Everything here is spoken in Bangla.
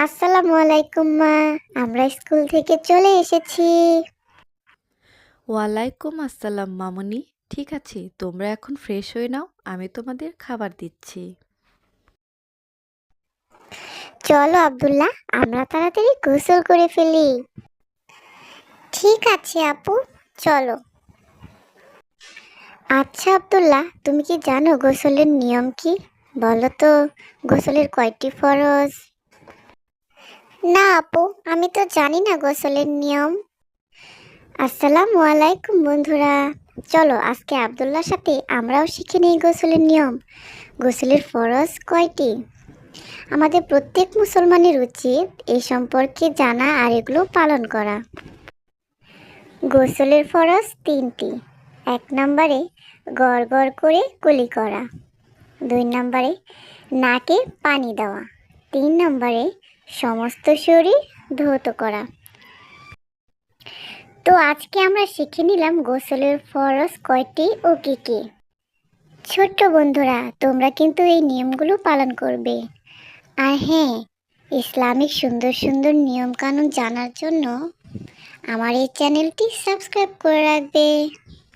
আসসালামু আলাইকুম মা। আমরা স্কুল থেকে চলে এসেছি। ওয়ালাইকুম আসসালাম মামুনি। ঠিক আছে, তোমরা এখন ফ্রেশ হয়ে নাও, আমি তোমাদের খাবার দিচ্ছি। চলো আব্দুল্লাহ, আমরা তাড়াতাড়ি গোসল করে ফেলি। ঠিক আছে আপু, চলো। আচ্ছা আব্দুল্লাহ, তুমি কি জানো গোসলের নিয়ম কি? বলো তো, গোসলের কয়টি ফরজ? না আপু, আমি তো জানি না গোসলের নিয়ম। আসসালামু আলাইকুম বন্ধুরা। চলো আজকে আব্দুল্লাহর সাথে আমরাও শিখে নিই গোসলের নিয়ম। গোসলের ফরজ কয়টি? আমাদের প্রত্যেক মুসলমানের উচিত এই সম্পর্কে জানা আর এগুলো পালন করা। গোসলের ফরজ তিনটি। 1 নম্বরে গড় গড় করে কুলি করা। 2 নম্বরে নাকে পানি দেওয়া। 3 নম্বরে সমস্ত শরীর ধৌত করা। তো আজকে আমরা শিখে নিলাম গোসলের ফরজ কয়টি ও কি কি। ছোট্ট বন্ধুরা, তোমরা কিন্তু এই নিয়মগুলো পালন করবে। আর হ্যাঁ, ইসলামিক সুন্দর সুন্দর নিয়মকানুন জানার জন্য আমার এই চ্যানেলটি সাবস্ক্রাইব করে রাখবে।